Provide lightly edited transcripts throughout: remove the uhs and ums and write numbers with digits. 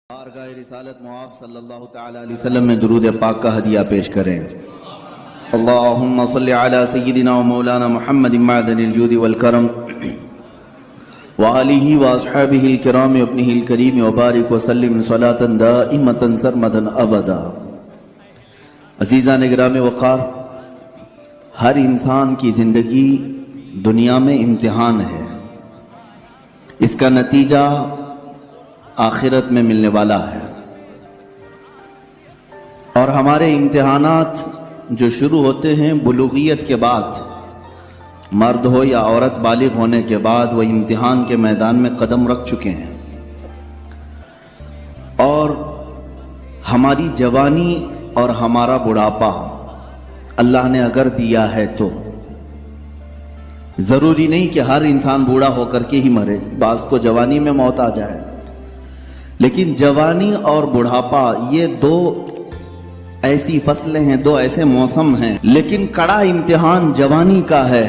بارگاہ رسالت معاب صلی اللہ تعالی علیہ وسلم میں درود پاک کا ہدیہ پیش کریں۔ اللہم صلی علی سیدنا و مولانا محمد معدن الجود والکرم وآلہ واصحابہ الکرام وابنہ الکریم وبارک وسلم صلاة دائمتا سرمدا ابدا۔ عزیزان گرامی وقار، ہر انسان کی زندگی دنیا میں امتحان ہے، اس کا نتیجہ آخرت میں ملنے والا ہے، اور ہمارے امتحانات جو شروع ہوتے ہیں بلوغیت کے بعد، مرد ہو یا عورت بالغ ہونے کے بعد وہ امتحان کے میدان میں قدم رکھ چکے ہیں، اور ہماری جوانی اور ہمارا بڑھاپا اللہ نے اگر دیا ہے تو ضروری نہیں کہ ہر انسان بوڑھا ہو کر کے ہی مرے، بعض کو جوانی میں موت آ جائے، لیکن جوانی اور بڑھاپا یہ دو ایسی فصلیں ہیں، دو ایسے موسم ہیں، لیکن کڑا امتحان جوانی کا ہے۔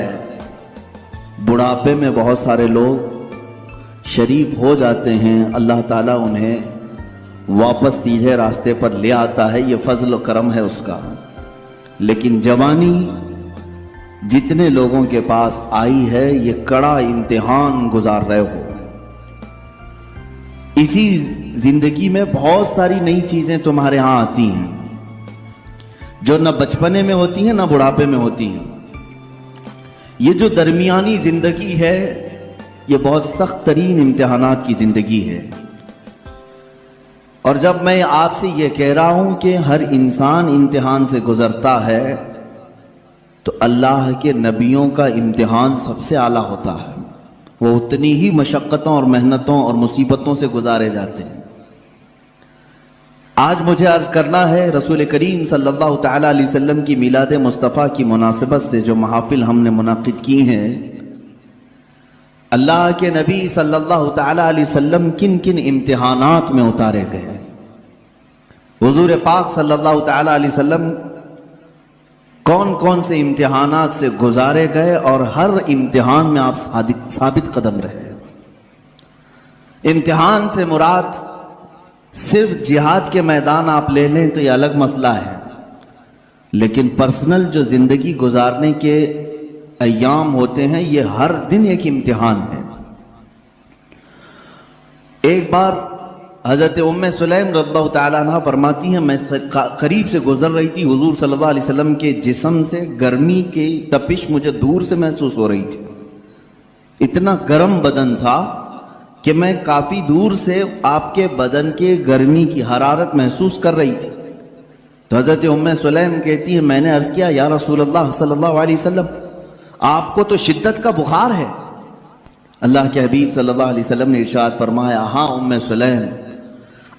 بڑھاپے میں بہت سارے لوگ شریف ہو جاتے ہیں، اللہ تعالیٰ انہیں واپس سیدھے راستے پر لے آتا ہے، یہ فضل و کرم ہے اس کا۔ لیکن جوانی جتنے لوگوں کے پاس آئی ہے یہ کڑا امتحان گزار رہے ہو۔ اسی زندگی میں بہت ساری نئی چیزیں تمہارے ہاں آتی ہیں جو نہ بچپنے میں ہوتی ہیں نہ بڑھاپے میں ہوتی ہیں۔ یہ جو درمیانی زندگی ہے یہ بہت سخت ترین امتحانات کی زندگی ہے، اور جب میں آپ سے یہ کہہ رہا ہوں کہ ہر انسان امتحان سے گزرتا ہے تو اللہ کے نبیوں کا امتحان سب سے اعلیٰ ہوتا ہے، وہ اتنی ہی مشقتوں اور محنتوں اور مصیبتوں سے گزارے جاتے ہیں۔ آج مجھے عرض کرنا ہے، رسول کریم صلی اللہ تعالی علیہ وسلم کی میلاد مصطفیٰ کی مناسبت سے جو محافل ہم نے منعقد کی ہیں، اللہ کے نبی صلی اللہ تعالی علیہ وسلم کن کن امتحانات میں اتارے گئے، حضور پاک صلی اللہ تعالی علیہ وسلم کون کون سے امتحانات سے گزارے گئے، اور ہر امتحان میں آپ ثابت قدم رہے۔ امتحان سے مراد صرف جہاد کے میدان آپ لے لیں تو یہ الگ مسئلہ ہے، لیکن پرسنل جو زندگی گزارنے کے ایام ہوتے ہیں یہ ہر دن ایک امتحان ہے۔ ایک بار حضرت ام سلیم رضی اللہ تعالیٰ عنہ فرماتی ہیں، میں قریب سے گزر رہی تھی، حضور صلی اللہ علیہ وسلم کے جسم سے گرمی کی تپش مجھے دور سے محسوس ہو رہی تھی، اتنا گرم بدن تھا کہ میں کافی دور سے آپ کے بدن کے گرمی کی حرارت محسوس کر رہی تھی۔ تو حضرت ام سلیم کہتی ہے، میں نے عرض کیا یا رسول اللہ صلی اللہ علیہ وسلم، آپ کو تو شدت کا بخار ہے۔ اللہ کے حبیب صلی اللہ علیہ وسلم نے ارشاد فرمایا، ہاں ام سلیم،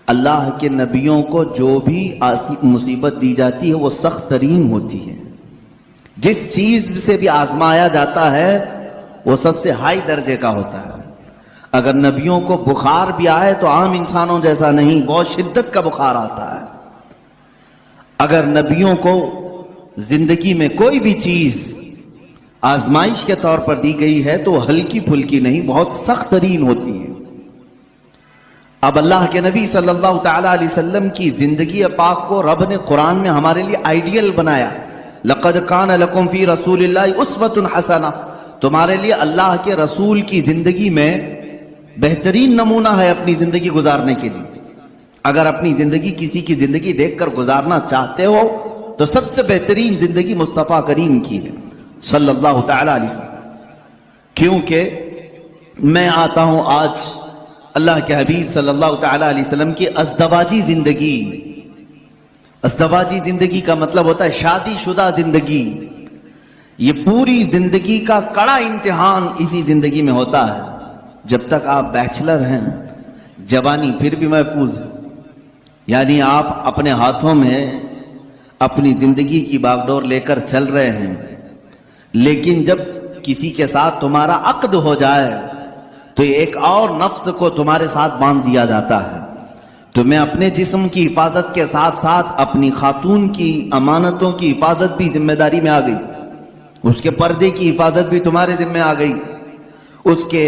اللہ کے نبیوں کو جو بھی مصیبت دی جاتی ہے وہ سخت ترین ہوتی ہے، جس چیز سے بھی آزمایا جاتا ہے وہ سب سے ہائی درجے کا ہوتا ہے۔ اگر نبیوں کو بخار بھی آئے تو عام انسانوں جیسا نہیں، بہت شدت کا بخار آتا ہے۔ اگر نبیوں کو زندگی میں کوئی بھی چیز آزمائش کے طور پر دی گئی ہے تو وہ ہلکی پھلکی نہیں، بہت سخت ترین ہوتی ہے۔ اب اللہ کے نبی صلی اللہ تعالی علیہ وسلم کی زندگی پاک کو رب نے قرآن میں ہمارے لیے آئیڈیل بنایا، لَقَدْ كَانَ لَكُمْ فِي رَسُولِ اللَّهِ أُسْوَةٌ حَسَنَةٌ، تمہارے لیے اللہ کے رسول کی زندگی میں بہترین نمونہ ہے اپنی زندگی گزارنے کے لیے۔ اگر اپنی زندگی کسی کی زندگی دیکھ کر گزارنا چاہتے ہو تو سب سے بہترین زندگی مصطفیٰ کریم کی ہے صلی اللہ تعالی علیہ وسلم، کیونکہ میں آتا ہوں آج اللہ کے حبیب صلی اللہ تعالی علیہ وسلم کی ازدواجی زندگی۔ ازدواجی زندگی کا مطلب ہوتا ہے شادی شدہ زندگی۔ یہ پوری زندگی کا کڑا امتحان اسی زندگی میں ہوتا ہے۔ جب تک آپ بیچلر ہیں جوانی پھر بھی محفوظ ہے، یعنی آپ اپنے ہاتھوں میں اپنی زندگی کی باغ ڈور لے کر چل رہے ہیں، لیکن جب کسی کے ساتھ تمہارا عقد ہو جائے تو ایک اور نفس کو تمہارے ساتھ باندھ دیا جاتا ہے۔ تمہیں اپنے جسم کی حفاظت کے ساتھ ساتھ اپنی خاتون کی امانتوں کی حفاظت بھی ذمہ داری میں آ گئی، اس کے پردے کی حفاظت بھی تمہارے ذمہ آ گئی، اس کے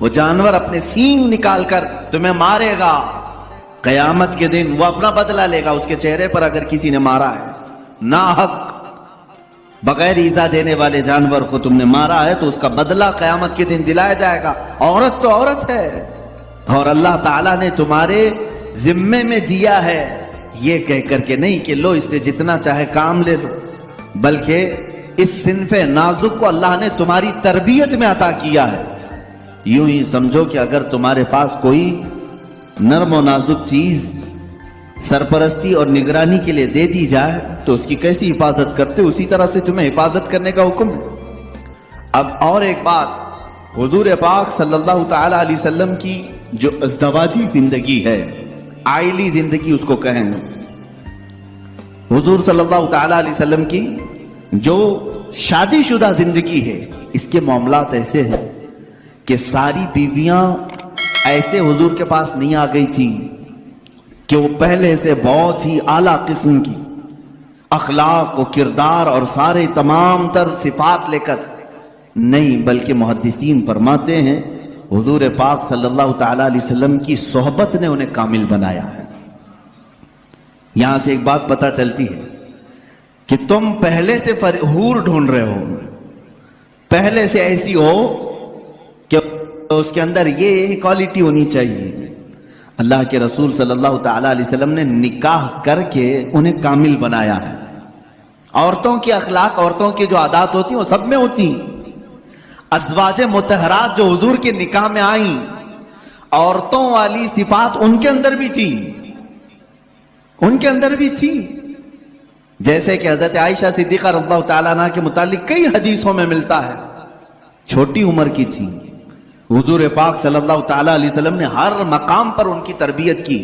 وہ جانور اپنے سینگ نکال کر تمہیں مارے گا، قیامت کے دن وہ اپنا بدلہ لے گا۔ اس کے چہرے پر اگر کسی نے مارا ہے ناحق، بغیر ایذا دینے والے جانور کو تم نے مارا ہے تو اس کا بدلہ قیامت کے دن دلایا جائے گا۔ عورت تو عورت ہے، اور اللہ تعالیٰ نے تمہارے ذمے میں دیا ہے یہ کہہ کر کے نہیں کہ لو اس سے جتنا چاہے کام لے لو، بلکہ اس صنف نازک کو اللہ نے تمہاری تربیت میں عطا کیا ہے۔ یوں ہی سمجھو کہ اگر تمہارے پاس کوئی نرم و نازک چیز سرپرستی اور نگرانی کے لیے دے دی جائے تو اس کی کیسی حفاظت کرتے، اسی طرح سے تمہیں حفاظت کرنے کا حکم ہے۔ اب اور ایک بات، حضور پاک صلی اللہ تعالی علیہ وسلم کی جو ازدواجی زندگی ہے، آئلی زندگی اس کو کہیں، حضور صلی اللہ تعالی علیہ وسلم کی جو شادی شدہ زندگی ہے، اس کے معاملات ایسے ہیں کہ ساری بیویاں ایسے حضور کے پاس نہیں آ گئی تھیں کہ وہ پہلے سے بہت ہی اعلیٰ قسم کی اخلاق و کردار اور سارے تمام تر صفات لے کر نہیں، بلکہ محدثین فرماتے ہیں حضور پاک صلی اللہ تعالی علیہ وسلم کی صحبت نے انہیں کامل بنایا ہے۔ یہاں سے ایک بات پتہ چلتی ہے کہ تم پہلے سے حور ڈھونڈ رہے ہو، پہلے سے ایسی ہو کہ اس کے اندر یہ کوالٹی ہونی چاہیے۔ اللہ کے رسول صلی اللہ تعالی علیہ وسلم نے نکاح کر کے انہیں کامل بنایا ہے۔ عورتوں کی اخلاق، عورتوں کی جو عادات ہوتی ہیں وہ سب میں ہوتی ہیں۔ ازواج مطہرات جو حضور کے نکاح میں آئیں، عورتوں والی صفات ان کے اندر بھی تھی، ان کے اندر بھی تھی۔ جیسے کہ حضرت عائشہ صدیقہ رضی اللہ تعالیٰ عنہ کے متعلق کئی حدیثوں میں ملتا ہے، چھوٹی عمر کی تھی، حضور پاک صلی اللہ تعالیٰ علیہ وسلم نے ہر مقام پر ان کی تربیت کی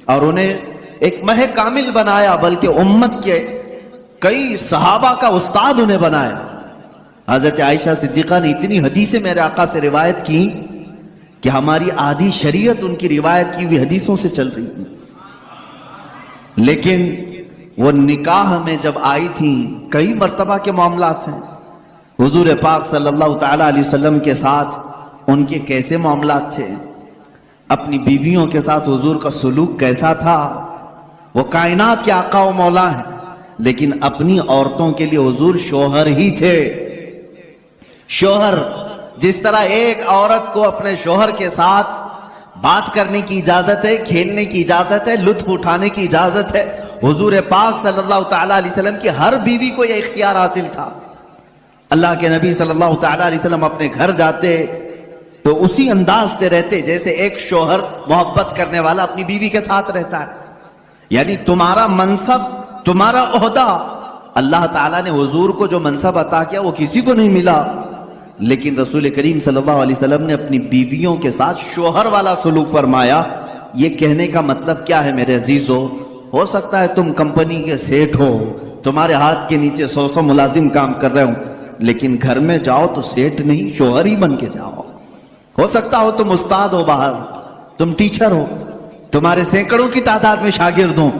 اور انہیں ایک مہ کامل بنایا، بلکہ امت کے کئی صحابہ کا استاد انہیں بنایا۔ حضرت عائشہ صدیقہ نے اتنی حدیثیں میرے آقا سے روایت کی کہ ہماری آدھی شریعت ان کی روایت کی ہوئی حدیثوں سے چل رہی تھی۔ لیکن وہ نکاح میں جب آئی تھیں، کئی مرتبہ کے معاملات ہیں حضور پاک صلی اللہ تعالیٰ علیہ وسلم کے ساتھ ان کے کیسے معاملات تھے، اپنی بیویوں کے ساتھ حضور کا سلوک کیسا تھا۔ وہ کائنات کے آقا و مولا ہیں، لیکن اپنی عورتوں کے لیے حضور شوہر ہی تھے۔ شوہر، جس طرح ایک عورت کو اپنے شوہر کے ساتھ بات کرنے کی اجازت ہے، کھیلنے کی اجازت ہے، لطف اٹھانے کی اجازت ہے، حضور پاک صلی اللہ تعالیٰ علیہ وسلم کی ہر بیوی کو یہ اختیار حاصل تھا۔ اللہ کے نبی صلی اللہ تعالیٰ علیہ وسلم اپنے گھر جاتے تو اسی انداز سے رہتے جیسے ایک شوہر محبت کرنے والا اپنی بیوی کے ساتھ رہتا ہے۔ یعنی تمہارا منصب، تمہارا عہدہ، اللہ تعالیٰ نے حضور کو جو منصب عطا کیا وہ کسی کو نہیں ملا، لیکن رسول کریم صلی اللہ علیہ وسلم نے اپنی بیویوں کے ساتھ شوہر والا سلوک فرمایا۔ یہ کہنے کا مطلب کیا ہے میرے عزیزو؟ ہو سکتا ہے تم کمپنی کے سیٹ ہو، تمہارے ہاتھ کے نیچے 100 ملازم کام کر رہے ہوں، لیکن گھر میں جاؤ تو سیٹ نہیں، شوہر ہی بن کے جاؤ۔ ہو سکتا ہو تم استاد ہو باہر، تم ٹیچر ہو، تمہارے سینکڑوں کی تعداد میں شاگرد ہوں،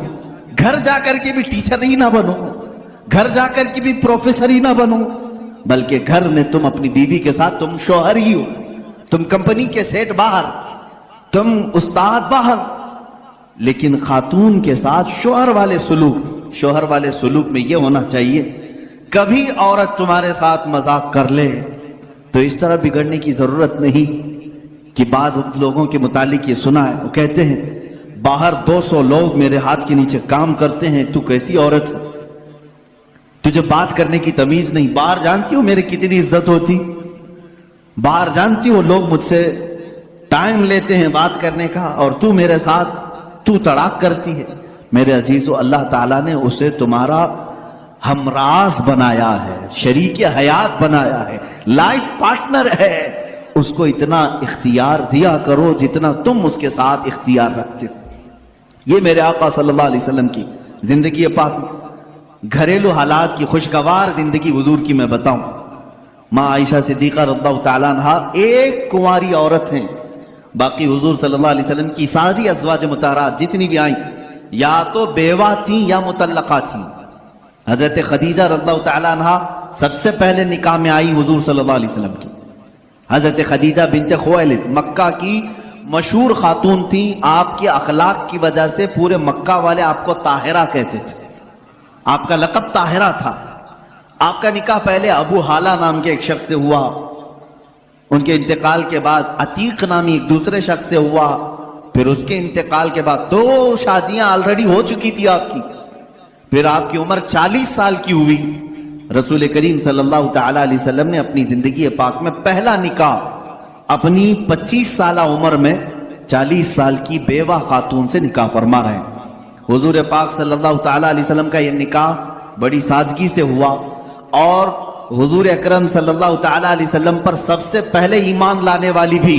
گھر جا کر کے بھی ٹیچر ہی نہ بنو، گھر جا کر کے بھی پروفیسر ہی نہ بنو، بلکہ گھر میں تم اپنی بیوی کے ساتھ تم شوہر ہی ہو، تم کمپنی کے سیٹ باہر، تم استاد باہر، لیکن خاتون کے ساتھ شوہر والے سلوک میں یہ ہونا چاہیے، کبھی عورت تمہارے ساتھ مذاق کر لے تو اس طرح بگڑنے کی ضرورت نہیں کہ بعض لوگوں کے متعلق یہ سنا ہے، وہ کہتے ہیں باہر 200 لوگ میرے ہاتھ کے نیچے کام کرتے ہیں، تو کیسی عورت ہے، تجھے بات کرنے کی تمیز نہیں، باہر جانتی ہو میرے کتنی عزت ہوتی، باہر جانتی ہو لوگ مجھ سے ٹائم لیتے ہیں بات کرنے کا، اور تو میرے ساتھ تو تڑاک کرتی ہے۔ میرے عزیزو، اللہ تعالیٰ نے اسے تمہارا ہمراز بنایا ہے، شریک حیات بنایا ہے، لائف پارٹنر ہے، اس کو اتنا اختیار دیا کرو جتنا تم اس کے ساتھ اختیار رکھتے ہو۔ یہ میرے آقا صلی اللہ علیہ وسلم کی زندگی پاک، گھریلو حالات کی خوشگوار زندگی حضور کی میں بتاؤں۔ ماں عائشہ صدیقہ رضی اللہ تعالیٰ عنہا ایک کنواری عورت ہیں، باقی حضور صلی اللہ علیہ وسلم کی ساری ازواج مطہرات جتنی بھی آئیں یا تو بیوہ تھیں یا مطلقہ تھیں۔ حضرت خدیجہ رضی اللہ تعالیٰ عنہا سب سے پہلے نکاح میں آئی حضور صلی اللہ علیہ وسلم کی، حضرت خدیجہ بنت خویلد مکہ کی مشہور خاتون تھی، آپ کے اخلاق کی وجہ سے پورے مکہ والے آپ کو طاہرہ کہتے تھے، آپ کا لقب طاہرہ تھا۔ آپ کا نکاح پہلے ابو حالہ نام کے ایک شخص سے ہوا، ان کے انتقال کے بعد عتیق نامی ایک دوسرے شخص سے ہوا، پھر اس کے انتقال کے بعد 2 شادیاں آلریڈی ہو چکی تھی آپ کی، پھر آپ کی عمر 40 سال کی ہوئی۔ رسول کریم صلی اللہ تعالی علیہ وسلم نے اپنی زندگی پاک میں پہلا نکاح اپنی 25 سالہ عمر میں 40 سال کی بیوہ خاتون سے نکاح فرما رہے ہیں۔ حضور پاک صلی اللہ تعالی علیہ وسلم کا یہ نکاح بڑی سادگی سے ہوا، اور حضور اکرم صلی اللہ تعالی علیہ وسلم پر سب سے پہلے ایمان لانے والی بھی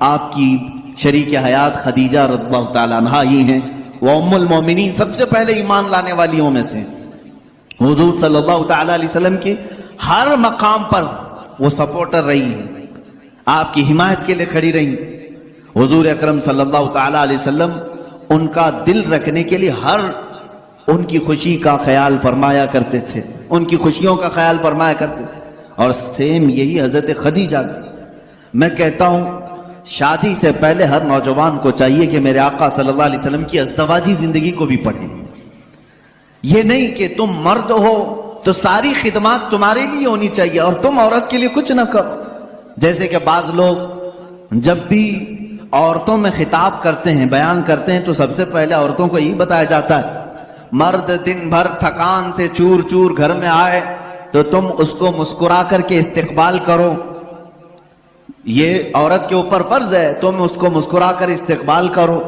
آپ کی شریک حیات خدیجہ رضی اللہ تعالی عنہا ہی ہیں، وہ ام المومنین سب سے پہلے ایمان لانے والیوں میں سے۔ حضور صلی اللہ تعالی علیہ وسلم کے ہر مقام پر وہ سپورٹر رہی ہیں، آپ کی حمایت کے لیے کھڑی رہی۔ حضور اکرم صلی اللہ تعالی علیہ وسلم ان کا دل رکھنے کے لیے ہر ان کی خوشی کا خیال فرمایا کرتے تھے، ان کی خوشیوں کا خیال فرمایا کرتے تھے۔ اور سیم یہی حضرت خدیجہ۔ میں کہتا ہوں شادی سے پہلے ہر نوجوان کو چاہیے کہ میرے آقا صلی اللہ علیہ وسلم کی ازدواجی زندگی کو بھی پڑھیں۔ یہ نہیں کہ تم مرد ہو تو ساری خدمات تمہارے لیے ہونی چاہیے اور تم عورت کے لیے کچھ نہ کرو۔ جیسے کہ بعض لوگ جب بھی عورتوں میں خطاب کرتے ہیں، بیان کرتے ہیں، تو سب سے پہلے عورتوں کو یہی بتایا جاتا ہے مرد دن بھر تھکان سے چور چور گھر میں آئے تو تم اس کو مسکرا کر کے استقبال کرو، یہ عورت کے اوپر فرض ہے، تم اس کو مسکرا کر استقبال کرو،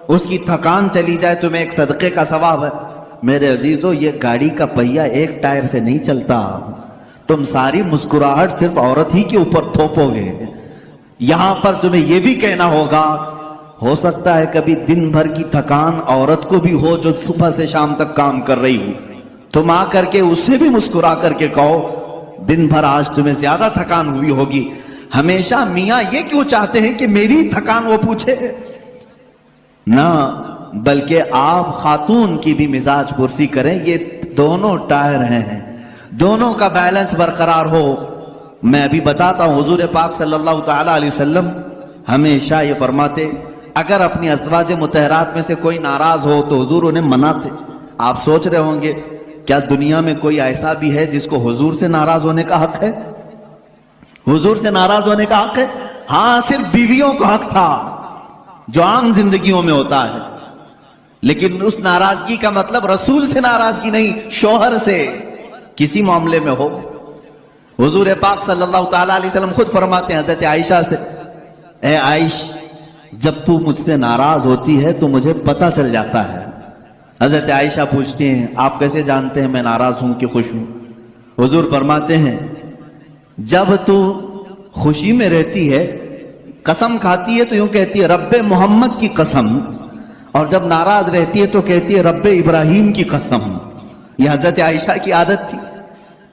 اس کی تھکان چلی جائے تمہیں ایک صدقے کا ثواب ہے۔ میرے عزیزو، یہ گاڑی کا پہیہ ایک ٹائر سے نہیں چلتا، تم ساری مسکراہٹ صرف عورت ہی کے اوپر تھوپو گے۔ یہاں پر تمہیں یہ بھی کہنا ہوگا، ہو سکتا ہے کبھی دن بھر کی تھکان عورت کو بھی ہو جو صبح سے شام تک کام کر رہی ہو، تم آ کر کے اسے بھی مسکرا کر کے کہو دن بھر آج تمہیں زیادہ تھکان ہوئی ہوگی۔ ہمیشہ میاں یہ کیوں چاہتے ہیں کہ میری تھکان وہ پوچھے؟ نہ، بلکہ آپ خاتون کی بھی مزاج پرسی کریں، یہ دونوں ٹائر ہیں، دونوں کا بیلنس برقرار ہو۔ میں ابھی بتاتا ہوں، حضور پاک صلی اللہ تعالی علیہ وسلم ہمیشہ یہ فرماتے اگر اپنی ازواج مطہرات میں سے کوئی ناراض ہو تو حضور انہیں مناتے۔ آپ سوچ رہے ہوں گے کیا دنیا میں کوئی ایسا بھی ہے جس کو حضور سے ناراض ہونے کا حق ہے؟ حضور سے ناراض ہونے کا حق ہے؟ ہاں، صرف بیویوں کو حق تھا جو عام زندگیوں میں ہوتا ہے، لیکن اس ناراضگی کا مطلب رسول سے ناراضگی نہیں، شوہر سے کسی معاملے میں ہو۔ حضور پاک صلی اللہ تعالی علیہ وسلم خود فرماتے ہیں حضرت عائشہ سے، اے عائش، جب تو مجھ سے ناراض ہوتی ہے تو مجھے پتہ چل جاتا ہے۔ حضرت عائشہ پوچھتی ہیں آپ کیسے جانتے ہیں میں ناراض ہوں کہ خوش ہوں؟ حضور فرماتے ہیں جب تو خوشی میں رہتی ہے قسم کھاتی ہے تو یوں کہتی ہے رب محمد کی قسم، اور جب ناراض رہتی ہے تو کہتی ہے رب ابراہیم کی قسم۔ یہ حضرت عائشہ کی عادت تھی،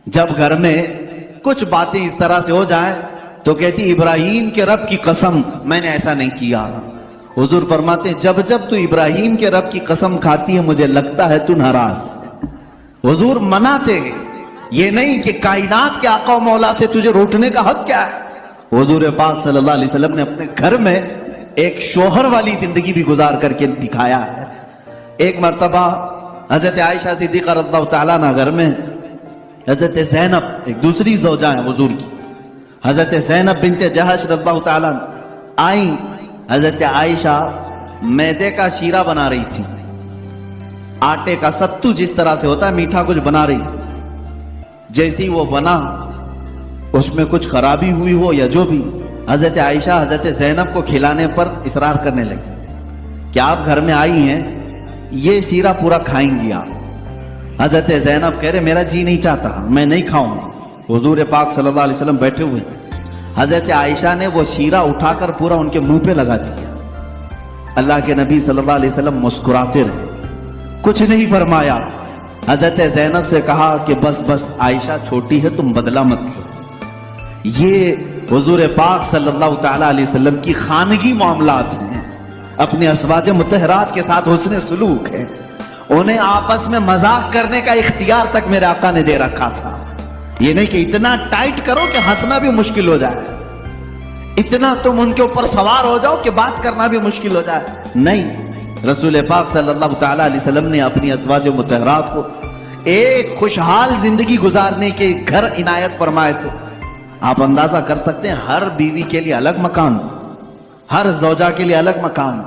جب گھر میں کچھ باتیں اس طرح سے ہو جائیں تو کہتی ابراہیم کے رب کی قسم میں نے ایسا نہیں کیا۔ حضور فرماتے ہیں جب جب تو ابراہیم کے رب کی قسم کھاتی ہے مجھے لگتا ہے تو ناراض ہے۔ حضور مناتے، یہ نہیں کہ کائنات کے آقا و مولا سے تجھے روٹنے کا حق کیا ہے۔ حضور پاک صلی اللہ علیہ وسلم نے اپنے گھر میں ایک شوہر والی زندگی بھی گزار کر کے دکھایا ہے۔ ایک مرتبہ حضرت عائشہ صدیقہ رضی اللہ تعالیٰ عنہ گھر میں، حضرت زینب ایک دوسری زوجہ ہیں حضور کی، حضرت زینب بنت جہش رضی اللہ تعالیٰ آئیں۔ حضرت عائشہ میدے کا شیرہ بنا رہی تھی، آٹے کا ستو جس طرح سے ہوتا ہے میٹھا کچھ بنا رہی تھی۔ جیسی وہ بنا اس میں کچھ خرابی ہوئی ہو یا جو بھی، حضرت عائشہ حضرت زینب کو کھلانے پر اصرار کرنے لگی کہ آپ گھر میں آئی ہیں، یہ شیرہ پورا کھائیں گی آپ۔ حضرت زینب کہہ رہے میرا جی نہیں چاہتا، میں نہیں کھاؤں۔ حضور پاک صلی اللہ علیہ وسلم بیٹھے ہوئے، حضرت عائشہ نے وہ شیرہ اٹھا کر پورا ان کے منہ پہ لگا دیا۔ اللہ کے نبی صلی اللہ علیہ وسلم مسکراتے رہے، کچھ نہیں فرمایا۔ حضرت زینب سے کہا کہ بس بس عائشہ چھوٹی ہے، تم بدلہ مت لو۔ یہ حضور پاک صلی اللہ تعالی علیہ وسلم کی خانگی معاملات ہیں، اپنے ازواج مطہرات کے ساتھ حسن سلوک ہے۔ انہیں آپس میں مذاق کرنے کا اختیار تک میرے آقا نے دے رکھا تھا، یہ نہیں کہ اتنا ٹائٹ کرو کہ ہنسنا بھی مشکل ہو جائے۔ اتنا تم ان کے اوپر سوار ہو جاؤ کہ بات کرنا بھی مشکل ہو جائے. نہیں، رسول پاک صلی اللہ تعالیٰ علیہ وسلم نے اپنی ازواج مطہرات کو ایک خوشحال زندگی گزارنے کے گھر عنایت فرمائے تھے. آپ اندازہ کر سکتے ہیں ہر بیوی کے لیے الگ مکان، ہر زوجہ کے لیے الگ مکان.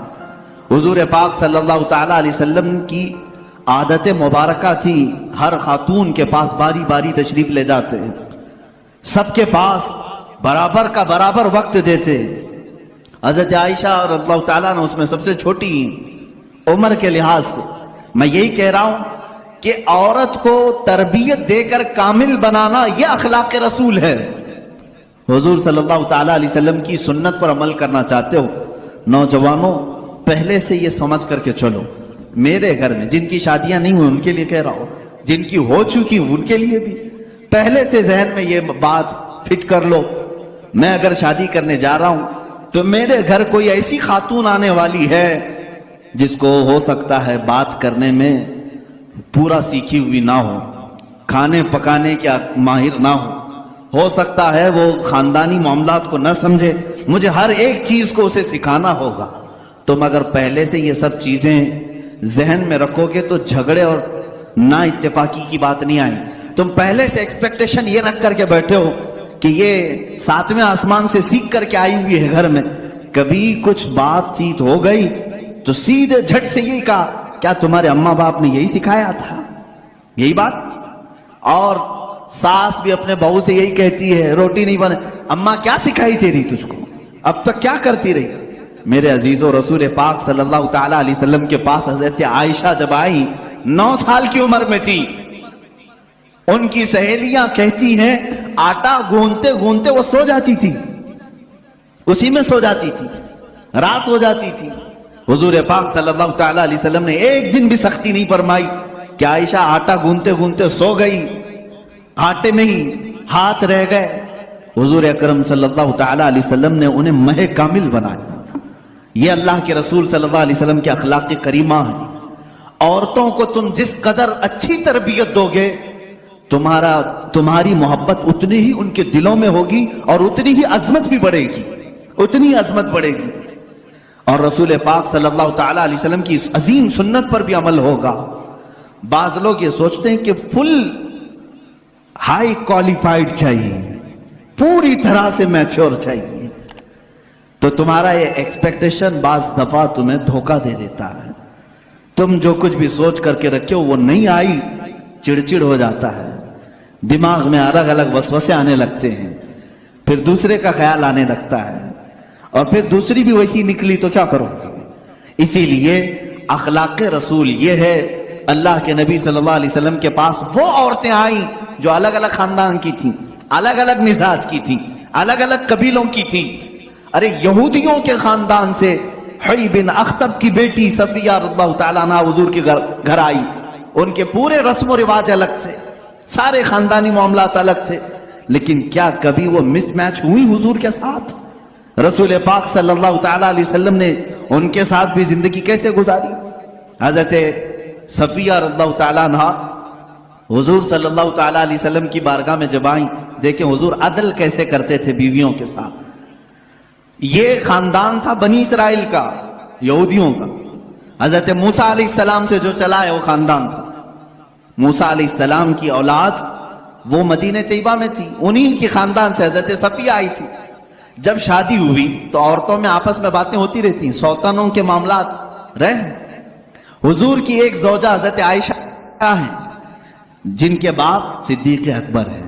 حضور پاک صلی اللہ تعالیٰ علیہ وسلم کی عادت مبارکہ تھی، ہر خاتون کے پاس باری باری تشریف لے جاتے، سب کے پاس برابر کا برابر وقت دیتے. حضرت عائشہ رضی اللہ تعالیٰ نے اس میں سب سے چھوٹی عمر کے لحاظ سے. میں یہی کہہ رہا ہوں کہ عورت کو تربیت دے کر کامل بنانا یہ اخلاق رسول ہے. حضور صلی اللہ تعالیٰ علیہ وسلم کی سنت پر عمل کرنا چاہتے ہو نوجوانوں، پہلے سے یہ سمجھ کر کے چلو. میرے گھر میں جن کی شادیاں نہیں ہوئی ان کے لیے کہہ رہا ہوں، جن کی ہو چکی ان کے لیے بھی پہلے سے ذہن میں یہ بات فٹ کر لو. میں اگر شادی کرنے جا رہا ہوں تو میرے گھر کوئی ایسی خاتون آنے والی ہے جس کو ہو سکتا ہے بات کرنے میں پورا سیکھی ہوئی نہ ہو، کھانے پکانے کا ماہر نہ ہو سکتا ہے وہ خاندانی معاملات کو نہ سمجھے. مجھے ہر ایک چیز کو اسے سکھانا ہوگا. تم اگر پہلے سے یہ سب چیزیں ذہن میں رکھو گے تو جھگڑے اور نا اتفاقی کی بات نہیں آئی. تم پہلے سے ایکسپیکٹیشن یہ رکھ کر کے بیٹھے ہو کہ یہ ساتویں آسمان سے سیکھ کر کے آئی ہوئی ہے گھر میں. کبھی کچھ بات چیت ہو گئی تو سیدھے جھٹ سے یہی کہا کیا تمہارے اماں باپ نے یہی سکھایا تھا؟ یہی بات. اور ساس بھی اپنے بہو سے یہی کہتی ہے روٹی نہیں بنے، اماں کیا سکھائی تیری تجھ کو، اب تک کیا کرتی رہی؟ میرے عزیزو، رسول پاک صلی اللہ تعالیٰ علیہ وسلم کے پاس حضرت عائشہ جب آئی 9 سال کی عمر میں تھی. ان کی سہیلیاں کہتی ہیں آٹا گوندتے گوندتے وہ سو جاتی تھی، اسی میں سو جاتی تھی، رات ہو جاتی تھی. حضور پاک صلی اللہ تعالیٰ علیہ وسلم نے ایک دن بھی سختی نہیں فرمائی کہ عائشہ آٹا گوندتے گوندتے سو گئی، آٹے میں ہی ہاتھ رہ گئے. حضور اکرم صلی اللہ تعالیٰ علیہ وسلم نے انہیں مہ کامل بنایا. یہ اللہ کے رسول صلی اللہ علیہ وسلم کے اخلاق کریمہ ہیں. عورتوں کو تم جس قدر اچھی تربیت دو گے تمہاری محبت اتنی ہی ان کے دلوں میں ہوگی اور اتنی ہی عظمت بھی بڑھے گی، اتنی عظمت بڑھے گی. اور رسول پاک صلی اللہ تعالیٰ علیہ وسلم کی اس عظیم سنت پر بھی عمل ہوگا. بعض لوگ یہ سوچتے ہیں کہ فل ہائی کوالیفائڈ چاہیے، پوری طرح سے میچور چاہیے، تو تمہارا یہ ایکسپیکٹیشن بعض دفعہ تمہیں دھوکہ دے دیتا ہے. تم جو کچھ بھی سوچ کر کے رکھے ہو وہ نہیں آئی، چڑچڑ ہو جاتا ہے، دماغ میں الگ الگ وسوسے آنے لگتے ہیں، پھر دوسرے کا خیال آنے لگتا ہے، اور پھر دوسری بھی ویسی نکلی تو کیا کرو. اسی لیے اخلاق رسول یہ ہے. اللہ کے نبی صلی اللہ علیہ وسلم کے پاس وہ عورتیں آئیں جو الگ الگ خاندان کی تھیں، الگ الگ مزاج کی تھیں، الگ الگ قبیلوں کی تھیں. ارے یہودیوں کے خاندان سے حی بن اخطب کی بیٹی صفیہ رضی اللہ تعالیٰ عنہ حضور کے گھر آئی. ان کے پورے رسم و رواج الگ تھے، سارے خاندانی معاملات الگ تھے، لیکن کیا کبھی وہ مس میچ ہوئی حضور کے ساتھ؟ رسول پاک صلی اللہ تعالیٰ علیہ وسلم نے ان کے ساتھ بھی زندگی کیسے گزاری؟ حضرت صفیہ رضی اللہ تعالیٰ عنہ حضور صلی اللہ تعالیٰ علیہ وسلم کی بارگاہ میں جب آئیں، دیکھیں حضور عدل کیسے کرتے تھے بیویوں کے ساتھ. یہ خاندان تھا بنی اسرائیل کا، یہودیوں کا. حضرت موسیٰ علیہ السلام سے جو چلا ہے وہ خاندان تھا. موسیٰ علیہ السلام کی اولاد وہ مدینہ طیبہ میں تھی، انہی کی خاندان سے حضرت صفیہ آئی تھی. جب شادی ہوئی تو عورتوں میں آپس میں باتیں ہوتی رہتی، سوتنوں کے معاملات رہے. حضور کی ایک زوجہ حضرت عائشہ ہیں جن کے باپ صدیق اکبر ہیں.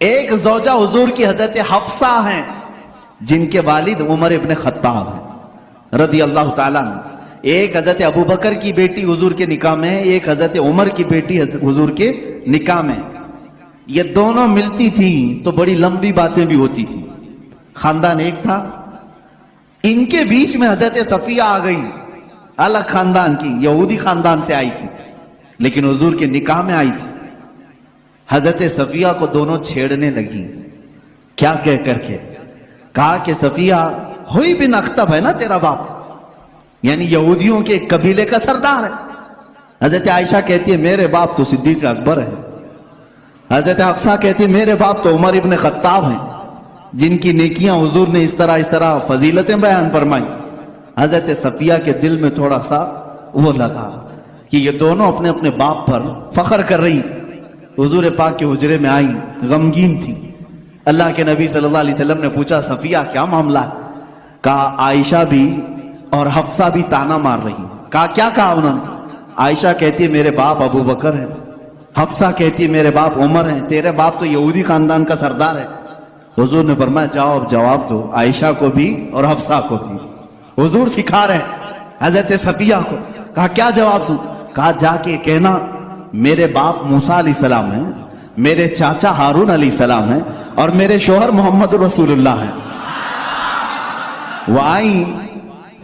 ایک زوجہ حضور کی حضرت حفصہ ہیں جن کے والد عمر ابن خطاب ہیں رضی اللہ تعالیٰ عنہ. ایک حضرت ابو بکر کی بیٹی حضور کے نکاح میں، ایک حضرت عمر کی بیٹی حضور کے نکاح میں. یہ دونوں ملتی تھیں تو بڑی لمبی باتیں بھی ہوتی تھی. خاندان ایک تھا، ان کے بیچ میں حضرت صفیہ آ گئی، الگ خاندان کی، یہودی خاندان سے آئی تھی لیکن حضور کے نکاح میں آئی تھی. حضرت صفیہ کو دونوں چھیڑنے لگی. کیا کہہ کر کے کہا کہ صفیہ ہوئی بن اخطب ہے نا تیرا باپ، یعنی یہودیوں کے قبیلے کا سردار ہے. حضرت عائشہ کہتی ہے میرے باپ تو صدیق اکبر ہے. حضرت حفصہ کہتی ہے میرے باپ تو عمر ابن خطاب ہیں. جن کی نیکیاں حضور نے اس طرح فضیلتیں بیان فرمائی. حضرت صفیہ کے دل میں تھوڑا سا وہ لگا کہ یہ دونوں اپنے اپنے باپ پر فخر کر رہی. حضور پاک کے حجرے میں آئی، غمگین تھی. اللہ کے نبی صلی اللہ علیہ وسلم نے پوچھا صفیہ کیا معاملہ ہے؟ کہا عائشہ بھی اور حفصہ بھی تانا مار رہی. کہا کیا کہا انہوں نے؟ عائشہ کہتی ہے میرے باپ ابو بکر ہے، حفصہ کہتی ہے میرے باپ عمر ہیں، تیرے باپ تو یہودی خاندان کا سردار ہے. حضور نے فرمایا جاؤ اب جواب دو، عائشہ کو بھی اور حفصہ کو بھی. حضور سکھا رہے ہیں حضرت صفیہ کو. کہا کیا جواب دوں؟ کہا جا کے کہنا میرے باپ موسیٰ علیہ السلام ہیں، میرے چاچا ہارون علیہ السلام ہیں، اور میرے شوہر محمد رسول اللہ ہیں. وہ آئی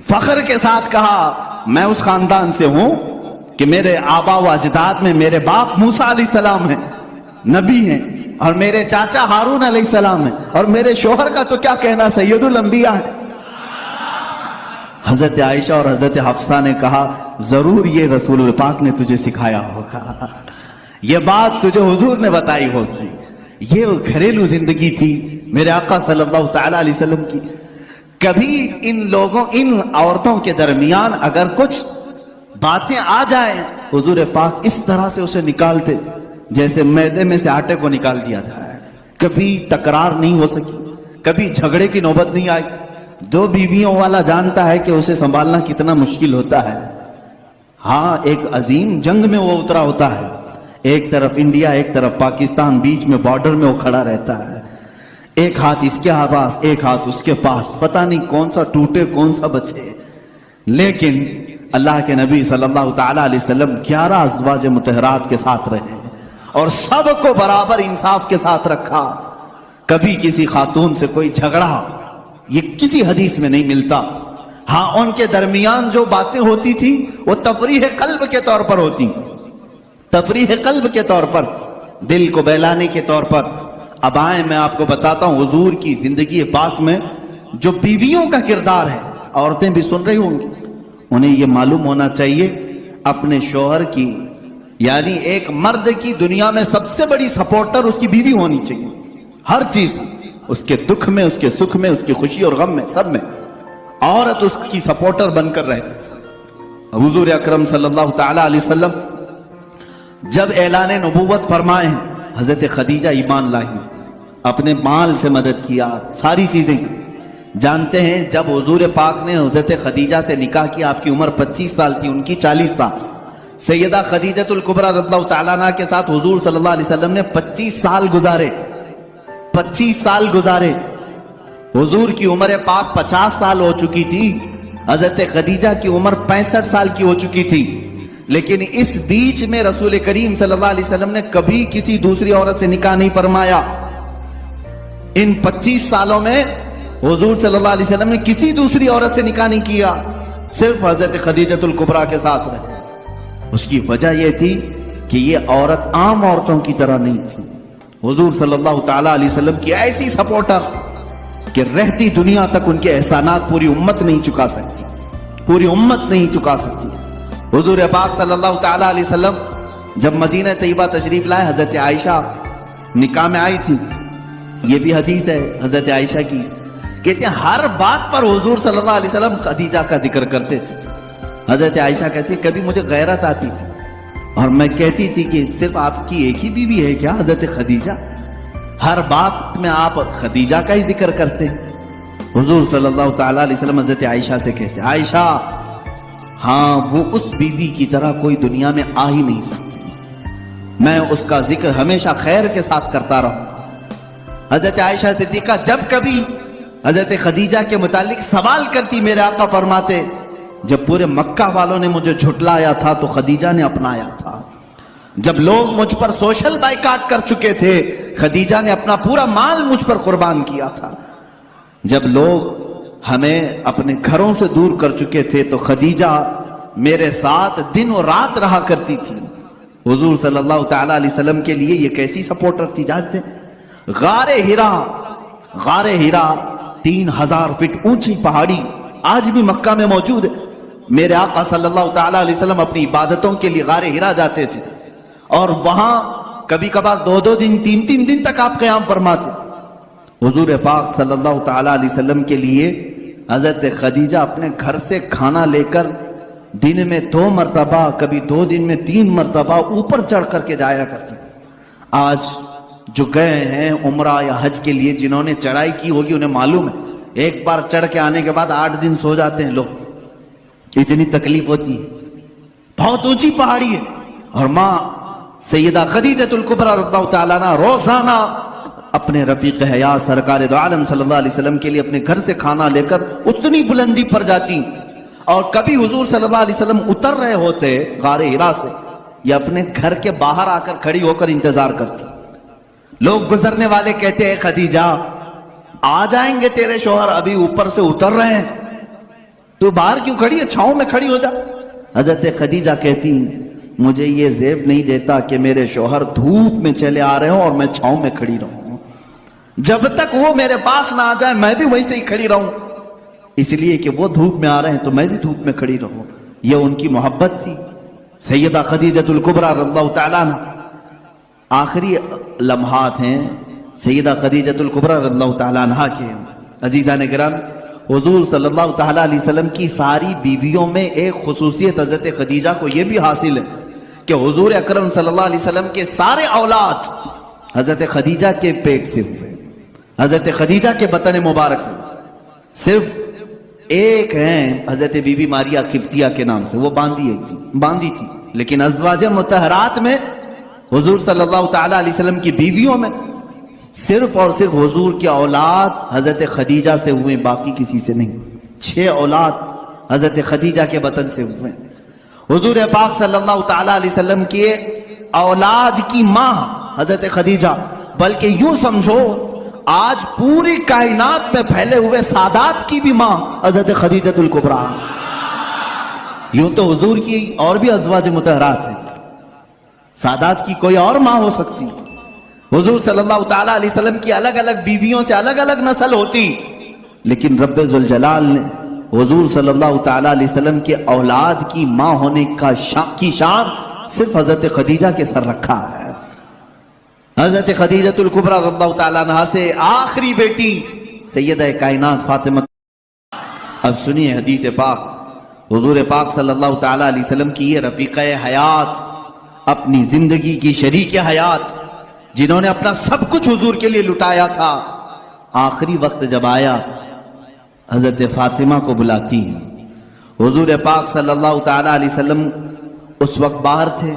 فخر کے ساتھ کہا میں اس خاندان سے ہوں کہ میرے آبا و اجداد میں میرے باپ موسیٰ علیہ السلام ہیں، نبی ہیں، اور میرے چاچا ہارون علیہ السلام ہیں، اور میرے شوہر کا تو کیا کہنا سید الانبیاء ہے. حضرت عائشہ اور حضرت حفصہ نے کہا ضرور یہ رسول پاک نے تجھے سکھایا ہوگا، یہ بات تجھے حضور نے بتائی ہوگی. یہ وہ گھریلو زندگی تھی میرے آقا صلی اللہ تعالی علیہ وسلم کی. کبھی ان عورتوں کے درمیان اگر کچھ باتیں آ جائیں حضور پاک اس طرح سے اسے نکالتے جیسے میدے میں سے آٹے کو نکال دیا جائے. کبھی تکرار نہیں ہو سکی، کبھی جھگڑے کی نوبت نہیں آئی. دو بیویوں والا جانتا ہے کہ اسے سنبھالنا کتنا مشکل ہوتا ہے. ہاں ایک عظیم جنگ میں وہ اترا ہوتا ہے، ایک طرف انڈیا ایک طرف پاکستان، بیچ میں بارڈر میں وہ کھڑا رہتا ہے. ایک ہاتھ اس کے پاس ایک ہاتھ اس کے پاس، پتہ نہیں کون سا ٹوٹے کون سا بچے. لیکن اللہ کے نبی صلی اللہ تعالی علیہ وسلم 11 ازواج مطہرات کے ساتھ رہے اور سب کو برابر انصاف کے ساتھ رکھا. کبھی کسی خاتون سے کوئی جھگڑا یہ کسی حدیث میں نہیں ملتا. ہاں ان کے درمیان جو باتیں ہوتی تھی وہ تفریح قلب کے طور پر ہوتی، تفریح قلب کے طور پر، دل کو بہلانے کے طور پر. اب آئیں میں آپ کو بتاتا ہوں حضور کی زندگی پاک میں جو بیویوں کا کردار ہے. عورتیں بھی سن رہی ہوں گی، انہیں یہ معلوم ہونا چاہیے اپنے شوہر کی، یعنی ایک مرد کی دنیا میں سب سے بڑی سپورٹر اس کی بیوی ہونی چاہیے. ہر چیز میں، اس کے دکھ میں، اس کے سکھ میں، اس کی خوشی اور غم میں، سب میں عورت اس کی سپورٹر بن کر رہے. حضور اکرم صلی اللہ تعالی علیہ وسلم جب اعلان نبوت فرمائے ہیں حضرت خدیجہ ایمان لائی، اپنے مال سے مدد کیا، ساری چیزیں. جانتے ہیں جب حضور پاک نے حضرت خدیجہ سے نکاح کیا آپ کی عمر 25 سال تھی، ان کی 40 سال. سیدہ خدیجہ الکبریٰ رضی اللہ تعالیٰ عنہا کے ساتھ حضور صلی اللہ علیہ وسلم نے 25 سال گزارے. 25 سال گزارے. حضور کی عمر پاک 50 سال ہو چکی تھی، حضرت خدیجہ کی عمر 65 سال کی ہو چکی تھی. لیکن اس بیچ میں رسول کریم صلی اللہ علیہ وسلم نے کبھی کسی دوسری عورت سے نکاح نہیں فرمایا. ان 25 سالوں میں حضور صلی اللہ علیہ وسلم نے کسی دوسری عورت سے نکاح نہیں کیا، صرف حضرت خدیجہ الکبریٰ کے ساتھ رہے. اس کی وجہ یہ تھی کہ یہ عورت عام عورتوں کی طرح نہیں تھی. حضور صلی اللہ تعالی علیہ وسلم کی ایسی سپورٹر کہ رہتی دنیا تک ان کے احسانات پوری امت نہیں چکا سکتی، پوری امت نہیں چکا سکتی. حضور پاک صلی اللہ تعالی علیہ وسلم جب مدینہ طیبہ تشریف لائے حضرت عائشہ نکاح میں آئی تھی. یہ بھی حدیث ہے حضرت عائشہ کی، کہتے ہیں ہر بات پر حضور صلی اللہ علیہ وسلم خدیجہ کا ذکر کرتے تھے. حضرت عائشہ کہتی کبھی مجھے غیرت آتی تھی اور میں کہتی تھی کہ صرف آپ کی ایک ہی بیوی ہے کیا حضرت خدیجہ؟ ہر بات میں آپ خدیجہ کا ہی ذکر کرتے. حضور صلی اللہ تعالی علیہ وسلم حضرت عائشہ سے کہتے عائشہ ہاں وہ اس بیوی کی طرح کوئی دنیا میں آ ہی نہیں سکتی، میں اس کا ذکر ہمیشہ خیر کے ساتھ کرتا رہوں. حضرت عائشہ صدیقہ جب کبھی حضرت خدیجہ کے متعلق سوال کرتی میرے آقا فرماتے جب پورے مکہ والوں نے مجھے جھٹلایا تھا تو خدیجہ نے اپنایا تھا. جب لوگ مجھ پر سوشل بائیکاٹ کر چکے تھے خدیجہ نے اپنا پورا مال مجھ پر قربان کیا تھا. جب لوگ ہمیں اپنے گھروں سے دور کر چکے تھے تو خدیجہ میرے ساتھ دن و رات رہا کرتی تھی. حضور صلی اللہ تعالی علیہ وسلم کے لیے یہ کیسی سپورٹر تھی جانتے؟ غار ہیرا 3000 فٹ اونچی پہاڑی آج بھی مکہ میں موجود ہے. میرے آقا صلی اللہ تعالی علیہ وسلم اپنی عبادتوں کے لیے غار ہیرا جاتے تھے اور وہاں کبھی کبھار 2 دن 3 دن تک آپ قیام فرماتے. حضور پاک صلی اللہ تعالیٰ علیہ وسلم کے لیے حضرت خدیجہ اپنے گھر سے کھانا لے کر دن میں 2 مرتبہ، کبھی 2 دن میں 3 مرتبہ اوپر چڑھ کر کے جایا کرتے۔ آج جو گئے ہیں عمرہ یا حج کے لیے، جنہوں نے چڑھائی کی ہوگی انہیں معلوم ہے، ایک بار چڑھ کے آنے کے بعد 8 دن سو جاتے ہیں لوگ، اتنی تکلیف ہوتی ہے۔ بہت اونچی پہاڑی ہے، اور ماں سیدہ خدیجۃ الکبریٰ رضی اللہ تعالیٰ عنہا روزانہ اپنے رفیق حیات سرکار دو عالم صلی اللہ علیہ وسلم کے لیے اپنے گھر سے کھانا لے کر اتنی بلندی پر جاتی، اور کبھی حضور صلی اللہ علیہ وسلم اتر رہے ہوتے غار حرا سے، یا اپنے گھر کے باہر آ کر کھڑی ہو کر انتظار کرتی۔ لوگ گزرنے والے کہتے ہیں خدیجہ آ جائیں گے تیرے شوہر، ابھی اوپر سے اتر رہے ہیں، تو باہر کیوں کھڑی ہے، چھاؤں میں کھڑی ہو جا۔ حضرت خدیجہ کہتی مجھے یہ زیب نہیں دیتا کہ میرے شوہر دھوپ میں چلے آ رہے ہوں اور میں چھاؤں میں کھڑی رہوں، جب تک وہ میرے پاس نہ آ جائے میں بھی وہیں سے ہی کھڑی رہوں، اس لیے کہ وہ دھوپ میں آ رہے ہیں تو میں بھی دھوپ میں کھڑی رہوں۔ یہ ان کی محبت تھی سیدہ خدیجۃ الکبریٰ رضی اللہ تعالیٰ عنہ۔ آخری لمحات ہیں سیدہ خدیجۃ الکبریٰ رضی اللہ تعالیٰ عنہ کے۔ عزیزان کرام، حضور صلی اللہ تعالیٰ علیہ وسلم کی ساری بیویوں میں ایک خصوصیت حضرت خدیجہ کو یہ بھی حاصل ہے کہ حضور اکرم صلی اللہ علیہ وسلم کے سارے اولاد حضرت خدیجہ کے پیٹ سے ہوئے، حضرت خدیجہ کے بطن مبارک سے۔ صرف ایک ہیں حضرت بی بی ماریہ قبطیہ کے نام سے، وہ باندھی تھی، لیکن ازواج مطہرات میں حضور صلی اللہ تعالیٰ علیہ وسلم کی بیویوں میں صرف اور صرف حضور کی اولاد حضرت خدیجہ سے ہوئے، باقی کسی سے نہیں۔ 6 اولاد حضرت خدیجہ کے بطن سے ہوئے۔ حضور پاک صلی اللہ تعالیٰ علیہ وسلم کی اولاد کی ماں حضرت خدیجہ، بلکہ یوں سمجھو آج پوری کائنات میں پھیلے ہوئے سادات کی بھی ماں حضرت خدیجۃ الکبریٰ۔ یوں تو حضور کی اور بھی ازواج مطہرات ہیں، سادات کی کوئی اور ماں ہو سکتی، حضور صلی اللہ تعالیٰ علیہ وسلم کی الگ الگ بیویوں سے الگ الگ نسل ہوتی، لیکن رب ذوالجلال نے حضور صلی اللہ تعالیٰ علیہ وسلم کے اولاد کی ماں ہونے کی شان صرف حضرت خدیجہ کے سر رکھا ہے۔ حضرت خدیجۃ الکبریٰ رضی اللہ تعالیٰ عنہا سے آخری بیٹی سیدہ کائنات فاطمہ۔ اب سنیے حدیث پاک، حضور پاک صلی اللہ تعالیٰ علیہ وسلم کی یہ رفیقہ حیات، اپنی زندگی کی شریک حیات، جنہوں نے اپنا سب کچھ حضور کے لیے لٹایا تھا، آخری وقت جب آیا حضرت فاطمہ کو بلاتی ہیں۔ حضور پاک صلی اللہ تعالیٰ علیہ وسلم اس وقت باہر تھے،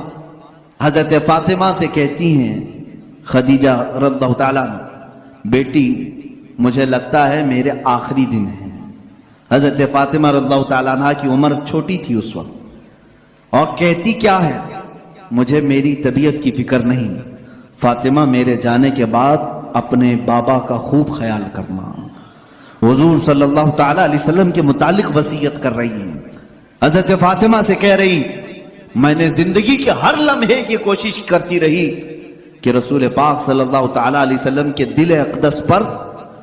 حضرت فاطمہ سے کہتی ہیں خدیجہ رضی اللہ تعالیٰ عنہ، بیٹی مجھے لگتا ہے میرے آخری دن ہیں۔ حضرت فاطمہ رضی اللہ تعالیٰ عنہ کی عمر چھوٹی تھی اس وقت، اور کہتی کیا ہے، مجھے میری طبیعت کی فکر نہیں، فاطمہ میرے جانے کے بعد اپنے بابا کا خوب خیال کرنا۔ حضور صلی اللہ تعالیٰ علیہ وسلم کے متعلق وصیت کر رہی ہیں، حضرت فاطمہ سے کہہ رہی میں نے زندگی کے ہر لمحے کی کوشش کرتی رہی کہ رسول پاک صلی اللہ تعالیٰ علیہ وسلم کے دل اقدس پر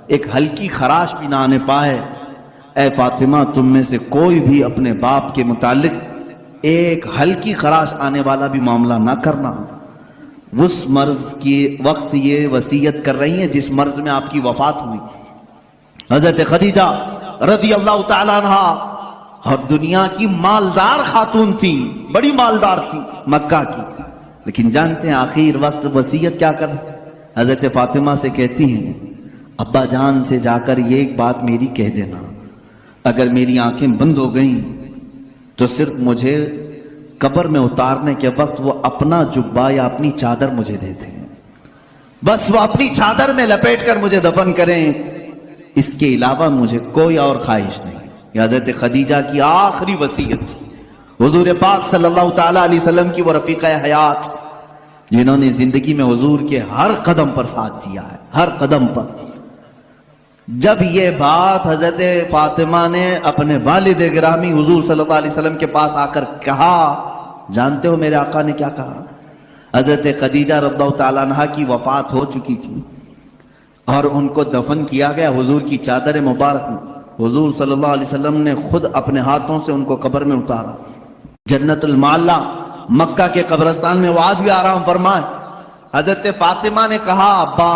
ایک ہلکی خراش بھی نہ آنے پائے۔ اے فاطمہ تم میں سے کوئی بھی اپنے باپ کے متعلق ایک ہلکی خراش آنے والا بھی معاملہ نہ کرنا۔ اس مرض کی وقت یہ وصیت کر رہی ہیں جس مرض میں آپ کی وفات ہوئی۔ حضرت خدیجہ رضی اللہ تعالیٰ عنہ اور دنیا کی مالدار خاتون تھی، بڑی مالدار تھی مکہ کی، لیکن جانتے ہیں آخر وقت وصیت کیا کر حضرت فاطمہ سے کہتی ہیں ابا جان سے جا کر یہ ایک بات میری کہہ دینا، اگر میری آنکھیں بند ہو گئیں تو صرف مجھے قبر میں اتارنے کے وقت وہ اپنا جبہ یا اپنی چادر مجھے دیتے ہیں، بس وہ اپنی چادر میں لپیٹ کر مجھے دفن کریں، اس کے علاوہ مجھے کوئی اور خواہش نہیں۔ یہ حضرت خدیجہ کی آخری وصیت تھی۔ حضور پاک صلی اللہ تعالیٰ علیہ وسلم کی وہ رفیقہ حیات جنہوں نے زندگی میں حضور کے ہر قدم پر ساتھ دیا ہے، ہر قدم پر۔ جب یہ بات حضرت فاطمہ نے اپنے والد گرامی حضور صلی اللہ علیہ وسلم کے پاس آ کر کہا، جانتے ہو میرے آقا نے کیا کہا؟ حضرت خدیجہ رضی اللہ تعالیٰ عنہ کی وفات ہو چکی تھی اور ان کو دفن کیا گیا حضور کی چادر مبارک میں۔ حضور صلی اللہ علیہ وسلم نے خود اپنے ہاتھوں سے ان کو قبر میں اتارا۔ جنت المعلا مکہ کے قبرستان میں وہ آج بھی آرام فرمائے۔ حضرت فاطمہ نے کہا ابا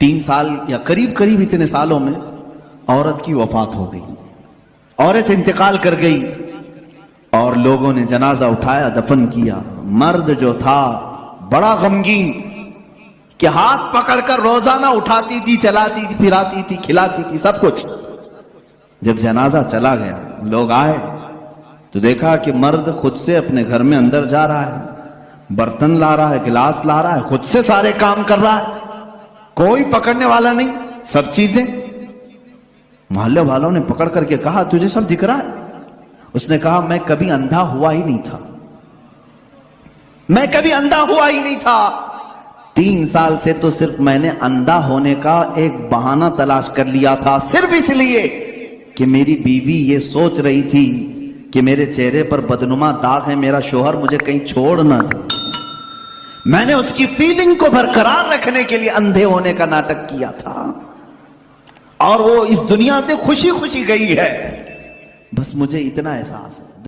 3 سال یا قریب قریب اتنے سالوں میں عورت کی وفات ہو گئی، عورت انتقال کر گئی اور لوگوں نے جنازہ اٹھایا، دفن کیا۔ مرد جو تھا بڑا غمگین کہ ہاتھ پکڑ کر روزانہ اٹھاتی تھی، چلاتی تھی، پھراتی تھی، کھلاتی تھی، سب کچھ۔ جب جنازہ چلا گیا، لوگ آئے تو دیکھا کہ مرد خود سے اپنے گھر میں اندر جا رہا ہے، برتن لا رہا ہے، گلاس لا رہا ہے، خود سے سارے کام کر رہا ہے، کوئی پکڑنے والا نہیں، سب چیزیں۔ محلے والوں نے پکڑ کر کے کہا تجھے سب دکھ رہا ہے؟ اس نے کہا میں کبھی اندھا ہوا ہی نہیں تھا، میں کبھی اندھا ہوا ہی نہیں تھا، 3 سال سے تو صرف میں نے اندھا ہونے کا ایک بہانہ تلاش کر لیا تھا، صرف اس لیے کہ میری بیوی یہ سوچ رہی تھی کہ میرے چہرے پر بدنما داغ ہے، میرا شوہر مجھے کہیں چھوڑ نہ دے۔ میں نے اس کی فیلنگ کو برقرار رکھنے کے لیے اندھے ہونے کا ناٹک کیا تھا، اور وہ اس دنیا سے خوشی خوشی گئی ہے، بس مجھے اتنا احساس ہے۔